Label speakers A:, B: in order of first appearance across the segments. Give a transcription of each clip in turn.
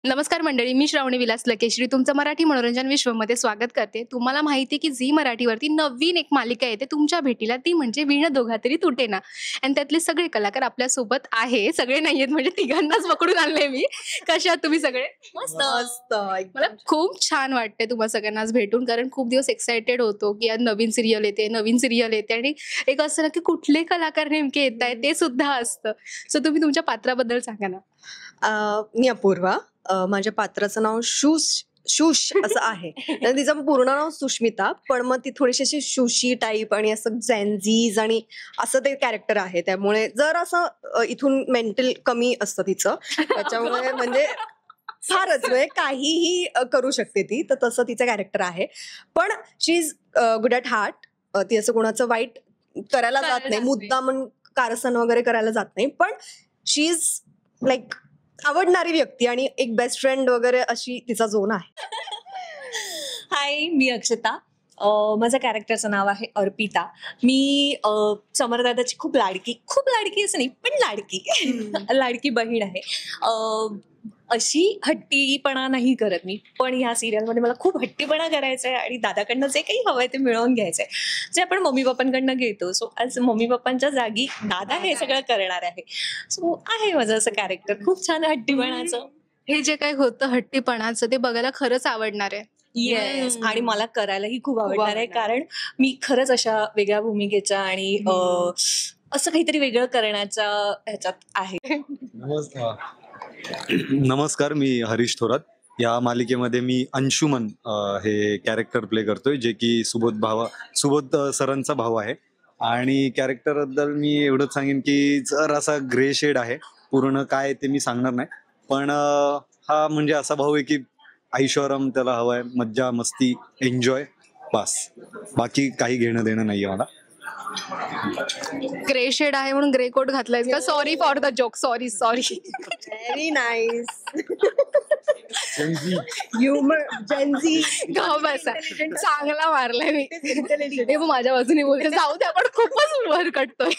A: नमस्कार मंडळी, मी श्रावणी विलास लकेश्री तुमचं मराठी मनोरंजन विश्वमध्ये स्वागत करते. तुम्हाला माहिती आहे की झी मराठीवरती नवीन एक मालिका येते तुमच्या भेटीला, ती म्हणजे वीणा दोघा तरी तुटेना. आणि त्यातले सगळे कलाकार आपल्यासोबत आहे. सगळे नाहीयेत म्हणजे तिघांनाच पकडून आणले मी. कशा आहात तुम्ही सगळे?
B: मस्त मस्त
A: मला खूप छान वाटतंय तुम्हा सगळ्यांना आज भेटून, कारण खूप दिवस एक्सायटेड होतो की आज नवीन सिरियल येते, नवीन सिरियल येते आणि एक असं ना की कुठले कलाकार नेमके येतायत ते सुद्धा असतं. सो तुम्ही तुमच्या पात्राबद्दल सांगा ना.
B: मी अपूर्वा. माझ्या पात्राचं नाव शूश असं आहे. तर तिचं पूर्ण नाव सुष्मिता, पण मग ती थोडीशी अशी शुशी टाईप आणि असं झॅन्झीज आणि असं ते कॅरेक्टर आहे. त्यामुळे जर असं इथून मेंटल कमी असतं तिचं, त्याच्यामुळे म्हणजे फारच म्हणजे काहीही करू शकते ती, तर तसं तिचं कॅरेक्टर आहे. पण she is good at heart. ती असं कोणाचं वाईट करायला जात नाही, मुद्दा म्हणून कारस्थान वगैरे करायला जात नाही, पण शी इज लाईक आवडणारी व्यक्ती आणि एक बेस्ट फ्रेंड वगैरे अशी तिचा झोन आहे.
C: हाय, मी अक्षता. माझं कॅरेक्टरचं नाव आहे अर्पिता. मी समरदादाची खूप लाडकी असं नाही, पण लाडकी बहीण आहे. अशी हट्टीपणा नाही करत मी, पण ह्या सिरियलमध्ये मला खूप हट्टीपणा करायचा आहे आणि दादाकडनं जे काही हवंय ते मिळवून घ्यायचंय, जे आपण मम्मी पप्पांकडनं घेतो. सो आज मम्मी पप्पांच्या जागी दादा हे सगळं करणार आहे. सो आहे माझं असं कॅरेक्टर खूप छान हट्टीपणाचं.
A: हे जे काही होतं हट्टीपणाचं ते बघायला खरंच आवडणार आहे.
C: येस, आणि मला करायलाही खूप आवडणार आहे, कारण मी खरंच अशा वेगळ्या भूमिकेच्या आणि असं काहीतरी वेगळं करण्याच्या ह्याच्यात आहे.
D: नमस्कार, मी हरीश थोरात. या मालिकेमध्ये मी अंशुमन हे कॅरेक्टर प्ले करतोय, जे की सुबोध सरांचा भाऊ आहे. आणि कॅरेक्टरबद्दल मी एवढंच सांगेन की जर असा ग्रे शेड आहे, पूर्ण काय ते मी सांगणार नाही, पण हा म्हणजे असा भाऊ आहे की ऐशोआराम त्याला हवाय, मज्जा मस्ती एन्जॉय, बस. बाकी काही घेणं देणं नाही आहे मला.
A: ग्रे शेड आहे म्हणून ग्रे कोट घातलाय का? Sorry for the joke. Sorry.
B: Very nice. Humour Gen Z.
A: बसा, चांगला मारलाय मी. हे मग माझ्या बाजूने बोलते, जाऊ दे आपण खूपच वर कटतोय.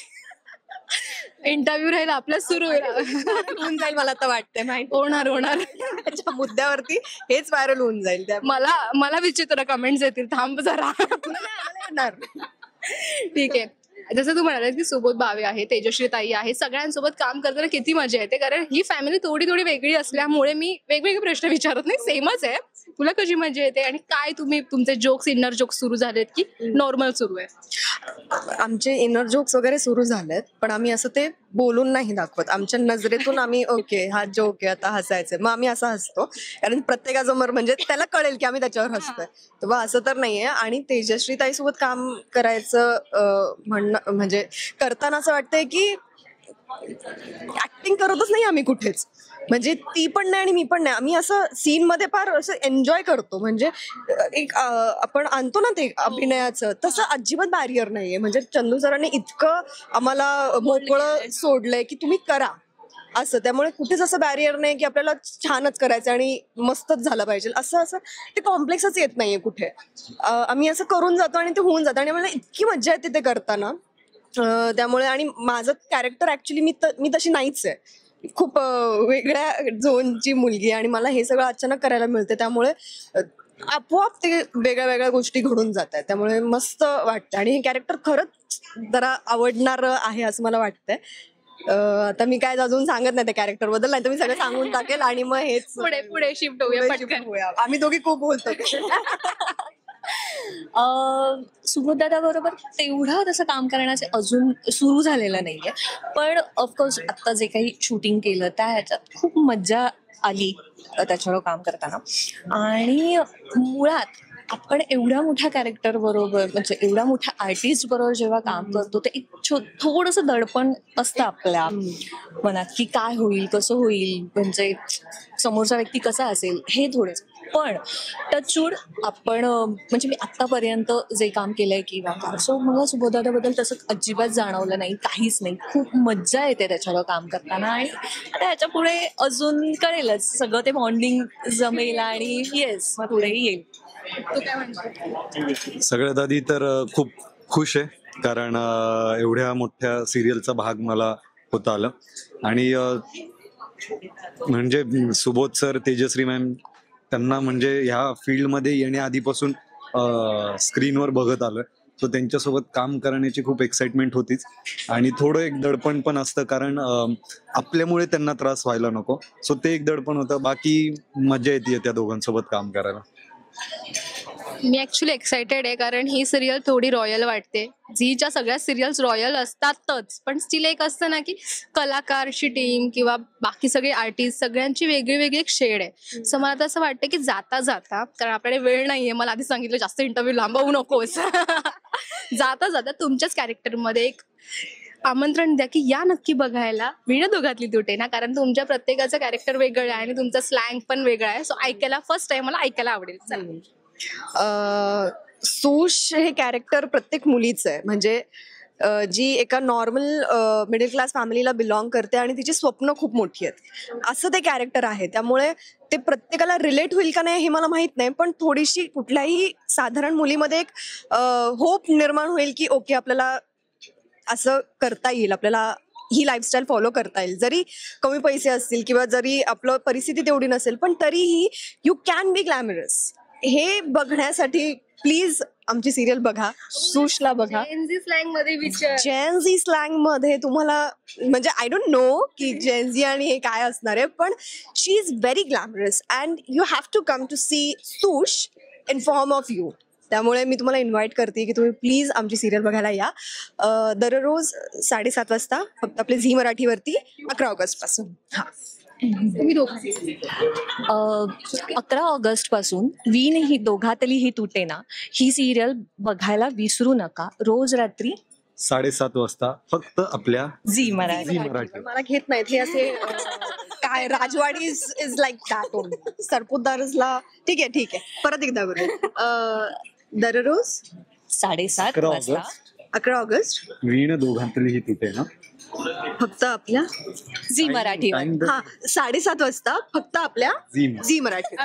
A: इंटरव्ह्यू राहील आपल्या सुरू
B: होऊन जाईल मला तर वाटतंय. माहिती
A: होणार.
B: त्याच्या मुद्द्यावरती हेच व्हायरल होऊन जाईल.
A: मला विचित्र कमेंट्स येतील, थांब जरा.
B: येणार.
A: ठीक आहे. जसं तू म्हणालास की सुबोध भावे आहे, तेजश्री ताई आहे, सगळ्यांसोबत काम करताना किती मजा येते, कारण ही फॅमिली थोडी वेगळी असल्यामुळे मी वेगवेगळे प्रश्न विचारत नाही, सेमच आहे. तुला कशी मजा येते आणि काय तुम्ही तुमचे जोक्स, इनर जोक्स सुरू झालेत की नॉर्मल सुरू आहे?
B: आमचे इनर जोक्स वगैरे सुरू झालेत, पण आम्ही असं ते बोलून नाही दाखवत. आमच्या नजरेतून आम्ही ओके हा जोक आहे आता हसायचंय, मग आम्ही असं हसतो, कारण प्रत्येकासमोर म्हणजे त्याला कळेल की आम्ही त्याच्यावर हसतोय. तेव्हा असं तर नाहीये. आणि तेजश्री ताईसोबत काम करायचं म्हणणं म्हणजे करताना असं वाटतंय की ऍक्टिंग करतच नाही आम्ही कुठेच, म्हणजे ती पण नाही आणि मी पण नाही. आम्ही असं सीन मध्ये फार असं एन्जॉय करतो, म्हणजे एक आपण आणतो ना ते अभिनयाचं, तसं अजिबात बॅरियर नाहीये. म्हणजे चंदू सरांनी इतकं आम्हाला मोकळं सोडलंय की तुम्ही करा असं. त्यामुळे कुठेच असं बॅरियर नाही की आपल्याला छानच करायचं आणि मस्तच झालं पाहिजे, असं ते कॉम्प्लेक्सच येत नाहीये कुठे. आम्ही असं करून जातो आणि ते होऊन जातं आणि मला इतकी मज्जा येते ते करताना. त्यामुळे आणि माझं कॅरेक्टर ऍक्च्युली मी तशी नाहीच आहे, खूप वेगळ्या झोनची मुलगी आहे आणि मला हे सगळं अचानक करायला मिळते, त्यामुळे आपोआप ते वेगळ्या गोष्टी घडून जात आहेत. त्यामुळे मस्त वाटतं आणि हे कॅरेक्टर खरंच जरा आवडणार आहे असं मला वाटतंय. आता मी काय अजून सांगत नाही त्या कॅरेक्टर बद्दल, नाही तर मी सगळं सांगून टाकेल आणि मग हेच
A: पुढे शिफ्ट होऊया.
B: आम्ही दोघी खूप बोलतो.
C: सुबोधदादा बरोबर तेवढं तसं काम करण्याचे अजून सुरू झालेलं नाहीये, पण ऑफकोर्स आता जे काही शूटिंग केलं त्या ह्याच्यात खूप मज्जा आली त्याच्यावर काम करताना. आणि मुळात आपण एवढ्या मोठ्या कॅरेक्टर बरोबर, म्हणजे एवढ्या मोठ्या आर्टिस्ट बरोबर जेव्हा काम करतो, ते एक थोडंसं दडपण असतं आपल्या मनात की काय होईल, कसं होईल, म्हणजे समोरचा व्यक्ती कसा असेल हे थोडेच. पण टचवूड आपण म्हणजे मी आतापर्यंत जे काम केलंय किंवा सो मला सुबोधदादाबद्दल तसं अजिबात जाणवलं नाही, काहीच नाही. खूप मज्जा येते त्याच्यावर काम करताना आणि आता ह्याच्या पुढे अजून कळेलच सगळं, ते बॉन्डिंग जमेल आणि येस मग पुढेही येईल.
D: सगळ्यात आधी तर खूप खुश आहे, कारण एवढ्या मोठ्या सिरियलचा भाग मला होता आलं. आणि म्हणजे सुबोध सर, तेजश्री मॅम, त्यांना म्हणजे ह्या फील्डमध्ये येण्याआधीपासून स्क्रीनवर बघत आलोय. सो त्यांच्यासोबत काम करण्याची खूप एक्साइटमेंट होतीच आणि थोडं एक दडपण पण असतं, कारण आपल्यामुळे त्यांना त्रास व्हायला नको. सो ते एक दडपण होतं. बाकी मजा येते त्या दोघांसोबत काम करायला.
A: मी ऍक्च्युली एक्सायटेड आहे, कारण ही सिरियल थोडी रॉयल वाटते. झीच्या सगळ्या सिरियल्स रॉयल असतातच, पण स्टील एक असतं ना की कलाकारची टीम किंवा बाकी सगळे आर्टिस्ट सगळ्यांची वेगळी वेगळी एक शेड आहे. सो मला तर असं वाटतं की जाता जाता, कारण आपल्याकडे वेळ नाहीये, मला आधी सांगितलं जास्त इंटरव्ह्यू लांबवू नकोस. जाता जाता तुमच्याच कॅरेक्टरमध्ये एक आमंत्रण द्या की या नक्की बघायला वीणा दोघातली तुटे ना, कारण तुमच्या प्रत्येकाचं कॅरेक्टर वेगळं आहे आणि तुमचा स्लँग पण वेगळा आहे. सो ऐकायला फर्स्ट टाइम मला ऐकायला आवडेल. चला.
B: सुश हे कॅरेक्टर प्रत्येक मुलीचं आहे. म्हणजे जी एका नॉर्मल मिडल क्लास फॅमिलीला बिलॉंग करते आणि तिची स्वप्न खूप मोठी आहेत, असं ते कॅरेक्टर आहे. त्यामुळे ते प्रत्येकाला रिलेट होईल का नाही हे मला माहित नाही, पण थोडीशी कुठल्याही साधारण मुलीमध्ये एक होप निर्माण होईल की ओके, आपल्याला असं करता येईल, आपल्याला ही लाईफस्टाईल फॉलो करता येईल. जरी कमी पैसे असतील किंवा जरी आपलं परिस्थिती तेवढी नसेल, पण तरीही यू कॅन बी ग्लॅमरस. हे बघण्यासाठी प्लीज आमची सिरियल बघा, सुशला बघा.
A: स्लँग मध्ये विचार
B: जेनझी स्लँग मध्ये तुम्हाला, म्हणजे आय डोंट नो की जेनझी आणि हे काय असणार आहे, पण she is very glamorous and you have to come to see सुश इन फॉर्म ऑफ यू. त्यामुळे मी तुम्हाला इन्व्हाइट करते की तुम्ही प्लीज आमची सिरियल बघायला या. दररोज 7:30 वाजता फक्त आपले झी मराठीवरती 11 ऑगस्ट पासून. हा,
A: तुम्ही दोघं
C: 11 ऑगस्ट पासून वीण ही दोघातली ही तुटे ना ही सिरियल बघायला विसरू नका. रोज रात्री
D: 7:30 वाजता फक्त आपल्या
C: झी मराठी.
D: मराठी.
B: मला घेत नाहीत हे असे काय राजवाडी इज लाईक दॅट. सरपोतदारला ठीक आहे. परत एकदा करूया. दररोज
C: 7:30
D: 11
C: वाजता
D: ऑगस्ट
B: 11 ऑगस्ट
D: वीण दोघांतली ही तुटे ना
B: फक्त आपल्या
C: झी मराठीवर.
D: Time-
B: हा 7:30 वाजता फक्त आपल्या
D: झी
B: झी मराठी.